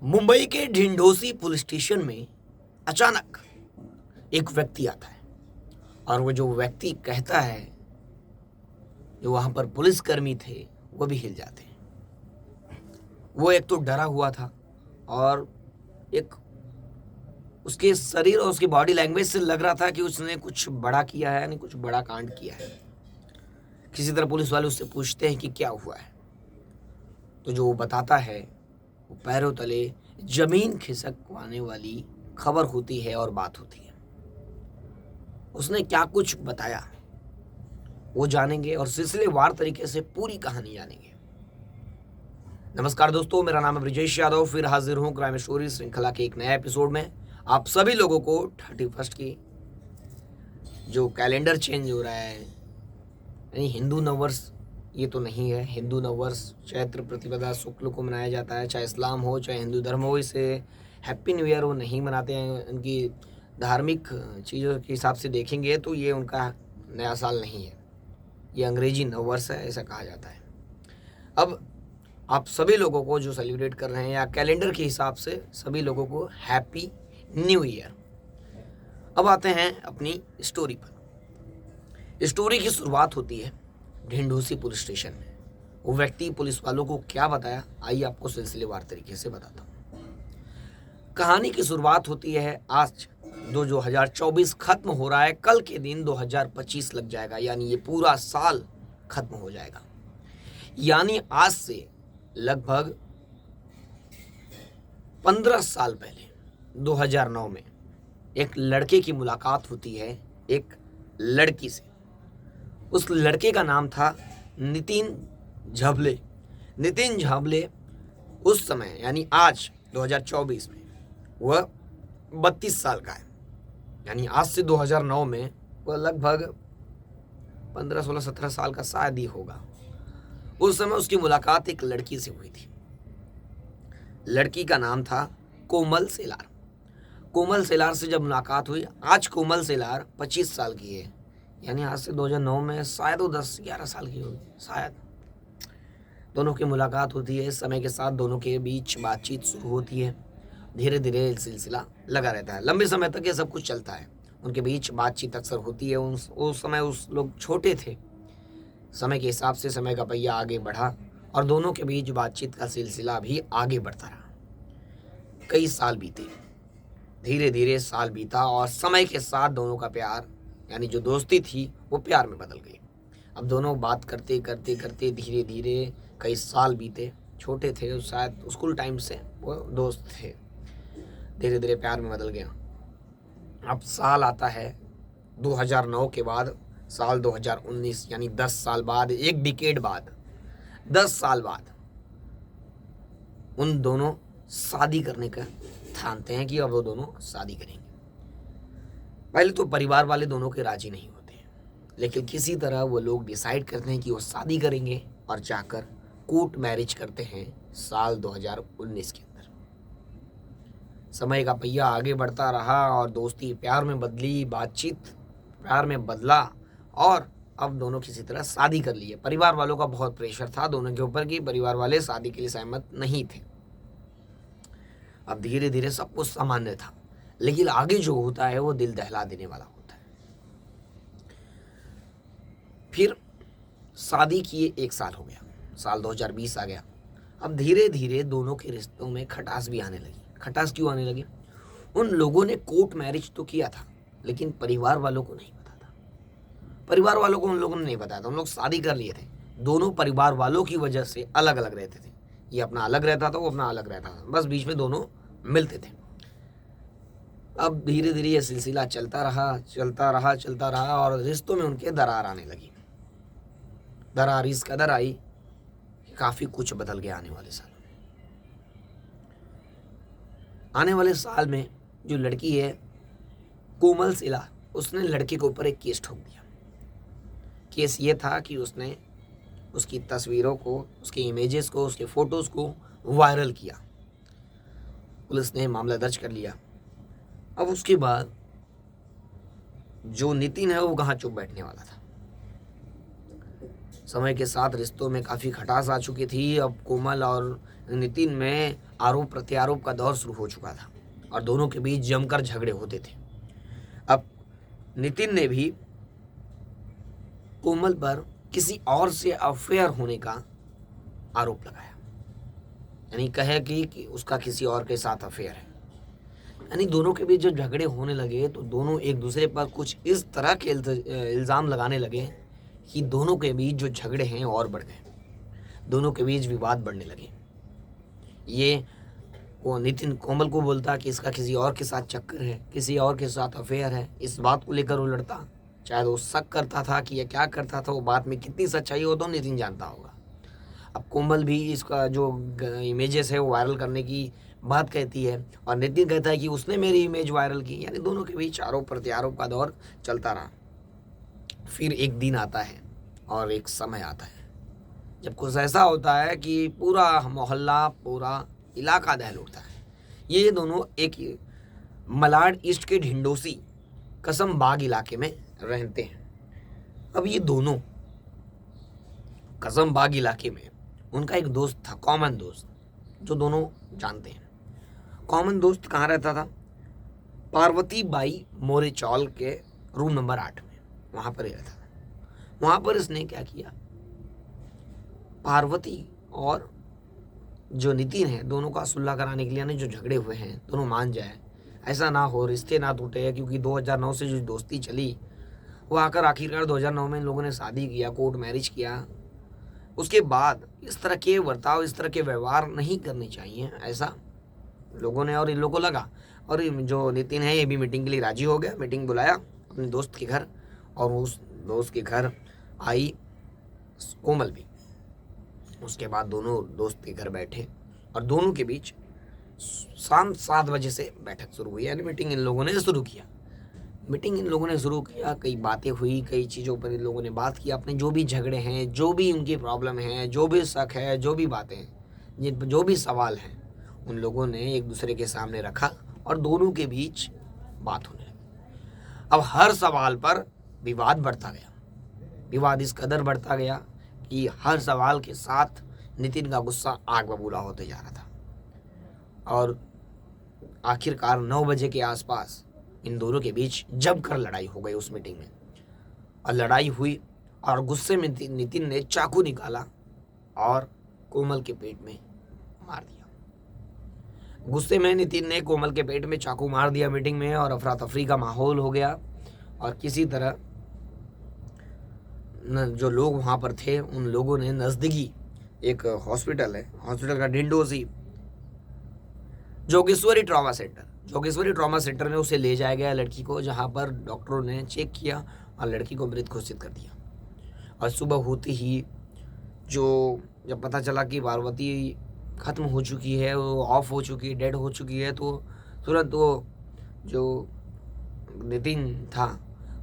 मुंबई के ढिंढोसी police station में अचानक एक व्यक्ति आता है और वो जो व्यक्ति कहता है, जो वहां पर पुलिसकर्मी थे वो भी हिल जाते हैं। वो एक तो डरा हुआ था और एक उसके शरीर और उसकी बॉडी लैंग्वेज से लग रहा था कि उसने कुछ बड़ा किया है, यानी कुछ बड़ा कांड किया है। किसी तरह पुलिस वाले उससे पूछते हैं कि क्या हुआ है, तो जो वो बताता है वो पैरों तले जमीन खिसकवाने वाली खबर होती है और बात होती है। उसने क्या कुछ बताया वो जानेंगे और सिलसिलेवार तरीके से पूरी कहानी जानेंगे। नमस्कार दोस्तों, मेरा नाम है ब्रिजेश यादव। फिर हाजिर हूँ क्राइम स्टोरी श्रृंखला के एक नए एपिसोड में। आप सभी लोगों को 31 की जो कैलेंडर चेंज हो रहा है, यानी हिंदू नववर्ष ये तो नहीं है। हिंदू नववर्ष चैत्र प्रतिपदा शुक्ल को मनाया जाता है, चाहे इस्लाम हो चाहे हिंदू धर्म हो। इसे हैप्पी न्यू ईयर वो नहीं मनाते हैं। उनकी धार्मिक चीज़ों के हिसाब से देखेंगे तो ये उनका नया साल नहीं है, ये अंग्रेजी नववर्ष है, ऐसा कहा जाता है। अब आप सभी लोगों को जो सेलिब्रेट कर रहे हैं या कैलेंडर के हिसाब से सभी लोगों को हैप्पी न्यू ईयर। अब आते हैं अपनी स्टोरी पर। स्टोरी की शुरुआत होती है ढिंढोसी पुलिस स्टेशन में। वो व्यक्ति पुलिस वालों को क्या बताया, आइए आपको सिलसिलेवार तरीके से बताता हूँ। कहानी की शुरुआत होती है आज 2024 खत्म हो रहा है, कल के दिन 2025 लग जाएगा, यानी ये पूरा साल खत्म हो जाएगा। यानी आज से लगभग 15 साल पहले 2009 में एक लड़के की मुलाकात होती है एक लड़की से। उस लड़के का नाम था नितिन झाबले। नितिन झाबले उस समय यानी आज 2024 में वह 32 साल का है। यानी आज से 2009 में वह लगभग 15, 16, 17 साल का शायद ही होगा। उस समय उसकी मुलाकात एक लड़की से हुई थी। लड़की का नाम था कोमल सेलार। कोमल सेलार से जब मुलाकात हुई, आज कोमल सेलार 25 साल की है, यानी आज से 2009 में शायद वो 10-11 साल की होगी शायद। दोनों की मुलाकात होती है। समय के साथ दोनों के बीच बातचीत शुरू होती है। धीरे धीरे सिलसिला लगा रहता है। लंबे समय तक ये सब कुछ चलता है। उनके बीच बातचीत अक्सर होती है। उस समय उस लोग छोटे थे। समय के हिसाब से समय का पहिया आगे बढ़ा और दोनों के बीच बातचीत का सिलसिला भी आगे बढ़ता रहा। कई साल बीते, धीरे धीरे साल बीता और समय के साथ दोनों का प्यार, यानी जो दोस्ती थी वो प्यार में बदल गई। अब दोनों बात करते करते करते धीरे धीरे कई साल बीते। छोटे थे, शायद स्कूल टाइम से वो दोस्त थे। धीरे धीरे प्यार में बदल गया। अब साल आता है 2009 के बाद साल 2019, यानी 10 साल बाद, एक डिकेड बाद, 10 साल बाद उन दोनों शादी करने का ठानते हैं कि अब वो दोनों शादी करेंगे। पहले तो परिवार वाले दोनों के राजी नहीं होते हैं, लेकिन किसी तरह वो लोग डिसाइड करते हैं कि वो शादी करेंगे और जाकर कोर्ट मैरिज करते हैं साल 2019 के अंदर। समय का पहिया आगे बढ़ता रहा और दोस्ती प्यार में बदली, बातचीत प्यार में बदला और अब दोनों किसी तरह शादी कर लिए। परिवार वालों का बहुत प्रेशर था दोनों के ऊपर कि परिवार वाले शादी के लिए सहमत नहीं थे। अब धीरे धीरे सब कुछ सामान्य था, लेकिन आगे जो होता है वो दिल दहला देने वाला होता है। फिर शादी किए 1 साल हो गया, साल 2020 आ गया। अब धीरे धीरे दोनों के रिश्तों में खटास भी आने लगी। खटास क्यों आने लगी? उन लोगों ने कोर्ट मैरिज तो किया था, लेकिन परिवार वालों को नहीं पता था। परिवार वालों को उन लोगों ने नहीं बताया था। उन लोग शादी कर लिए थे। दोनों परिवार वालों की वजह से अलग अलग रहते थे। ये अपना अलग रहता था, वो अपना अलग रहता था, बस बीच में दोनों मिलते थे। अब धीरे धीरे ये सिलसिला चलता रहा और रिश्तों में उनके दरार आने लगी। दरार इस कदर आई कि काफ़ी कुछ बदल गया आने वाले साल में जो लड़की है कोमल सिला, उसने लड़के के ऊपर एक केस ठोक दिया। केस ये था कि उसने उसकी तस्वीरों को, उसके इमेजेस को, उसके फ़ोटोज़ को वायरल किया। पुलिस ने मामला दर्ज कर लिया। अब उसके बाद जो नितिन है वो कहाँ चुप बैठने वाला था। समय के साथ रिश्तों में काफ़ी खटास आ चुकी थी। अब कोमल और नितिन में आरोप प्रत्यारोप का दौर शुरू हो चुका था और दोनों के बीच जमकर झगड़े होते थे। अब नितिन ने भी कोमल पर किसी और से अफेयर होने का आरोप लगाया, यानी कहे कि उसका किसी और के साथ अफेयर है। यानी दोनों के बीच जब झगड़े होने लगे तो दोनों एक दूसरे पर कुछ इस तरह के इल्ज़ाम लगाने लगे कि दोनों के बीच जो झगड़े हैं और बढ़ गए, दोनों के बीच विवाद बढ़ने लगे। ये वो नितिन कोमल को बोलता कि इसका किसी और के साथ चक्कर है, किसी और के साथ अफेयर है। इस बात को लेकर वो लड़ता, शायद वो शक करता था कि ये क्या करता था, वो बात में कितनी सच्चाई हो तो नितिन जानता होगा। अब कोमल भी इसका जो इमेजेस है वो वायरल करने की बात कहती है और नितिन कहता है कि उसने मेरी इमेज वायरल की। यानी दोनों के बीच आरोप प्रत्यारोप का दौर चलता रहा। फिर एक दिन आता है और एक समय आता है जब कुछ ऐसा होता है कि पूरा मोहल्ला, पूरा इलाका दहल उठता है। ये दोनों एक मलाड ईस्ट के ढिंडोसी कसम बाग इलाके में रहते हैं। अब ये दोनों कसम बाग इलाके में उनका एक दोस्त था, कॉमन दोस्त, जो दोनों जानते हैं। कॉमन दोस्त कहाँ रहता था? पार्वती बाई मोरे चौल के रूम नंबर 8 में, वहाँ पर ही रहता था। वहाँ पर इसने क्या किया, पार्वती और जो नितिन है दोनों का सुलह कराने के लिए, यानी जो झगड़े हुए हैं दोनों मान जाए, ऐसा ना हो, रिश्ते ना टूटे, क्योंकि 2009 से जो दोस्ती चली वो आकर आखिरकार 2009 में इन लोगों ने शादी किया, कोर्ट मैरिज किया। उसके बाद इस तरह के बर्ताव, इस तरह के व्यवहार नहीं करने चाहिए, ऐसा लोगों ने और इन लोगों को लगा। और जो नितिन है ये भी मीटिंग के लिए राजी हो गया, मीटिंग बुलाया अपने दोस्त के घर और उस दोस्त के घर आई कोमल भी। उसके बाद दोनों दोस्त के घर बैठे और दोनों के बीच शाम 7 बजे से बैठक शुरू हुई, यानी मीटिंग इन लोगों ने शुरू किया। कई बातें हुई, कई चीज़ों पर इन लोगों ने बात की, अपने जो भी झगड़े हैं, जो भी उनकी प्रॉब्लम है, जो भी शक है, जो भी बातें हैं, जो भी सवाल हैं, उन लोगों ने एक दूसरे के सामने रखा और दोनों के बीच बात होने लगी। अब हर सवाल पर विवाद बढ़ता गया, विवाद इस कदर बढ़ता गया कि हर सवाल के साथ नितिन का गुस्सा आग बबूला होते जा रहा था। और आखिरकार 9 बजे के आसपास इन दोनों के बीच जमकर लड़ाई हो गई उस मीटिंग में। और लड़ाई हुई और गुस्से में नितिन ने चाकू निकाला और कोमल के पेट में मार दिया। गुस्से में नितिन ने कोमल के पेट में चाकू मार दिया मीटिंग में और अफरा तफरी का माहौल हो गया। और किसी तरह जो लोग वहाँ पर थे उन लोगों ने नज़दीकी एक हॉस्पिटल है, हॉस्पिटल का ढिंडोसी जोगेश्वरी ट्रॉमा सेंटर में उसे ले जाया गया लड़की को, जहाँ पर डॉक्टरों ने चेक किया और लड़की को मृत घोषित कर दिया। और सुबह होते ही जब पता चला कि पार्वती ख़त्म हो चुकी है, वो ऑफ हो चुकी है, डेड हो चुकी है, तो तुरंत वो जो नितिन था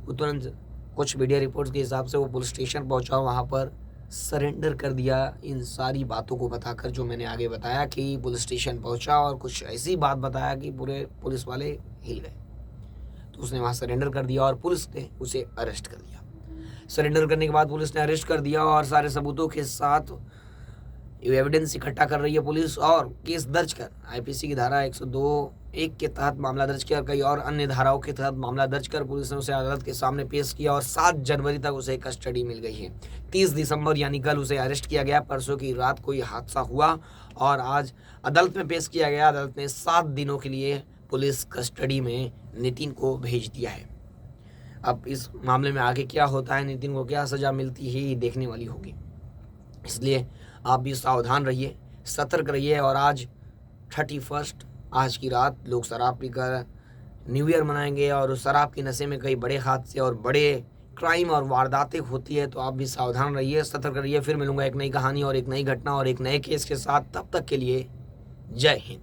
वो तुरंत कुछ मीडिया रिपोर्ट्स के हिसाब से वो पुलिस स्टेशन पहुंचा, वहाँ पर सरेंडर कर दिया। इन सारी बातों को बताकर जो मैंने आगे बताया कि पुलिस स्टेशन पहुंचा और कुछ ऐसी बात बताया कि पूरे पुलिस वाले हिल गए। तो उसने वहाँ सरेंडर कर दिया और पुलिस ने उसे अरेस्ट कर दिया। सरेंडर करने के बाद पुलिस ने अरेस्ट कर दिया और सारे सबूतों के साथ एविडेंस इकट्ठा कर रही है पुलिस और केस दर्ज कर आईपीसी की धारा 102(1) के तहत मामला दर्ज किया और कई और अन्य धाराओं के तहत मामला दर्ज कर पुलिस ने उसे अदालत के सामने पेश किया और 7 जनवरी तक उसे कस्टडी मिल गई है। 30 दिसंबर यानी कल उसे अरेस्ट किया गया। परसों की रात को यह हादसा हुआ और आज अदालत में पेश किया गया। अदालत ने 7 दिनों के लिए पुलिस कस्टडी में नितिन को भेज दिया है। अब इस मामले में आगे क्या होता है, नितिन को क्या सज़ा मिलती है, ये देखने वाली होगी। इसलिए आप भी सावधान रहिए, सतर्क रहिए। और आज 31 आज की रात लोग शराब पीकर न्यू ईयर मनाएंगे और उस शराब के नशे में कई बड़े हादसे और बड़े क्राइम और वारदातें होती है। तो आप भी सावधान रहिए, सतर्क रहिए। फिर मिलूंगा एक नई कहानी और एक नई घटना और एक नए केस के साथ। तब तक के लिए जय हिंद।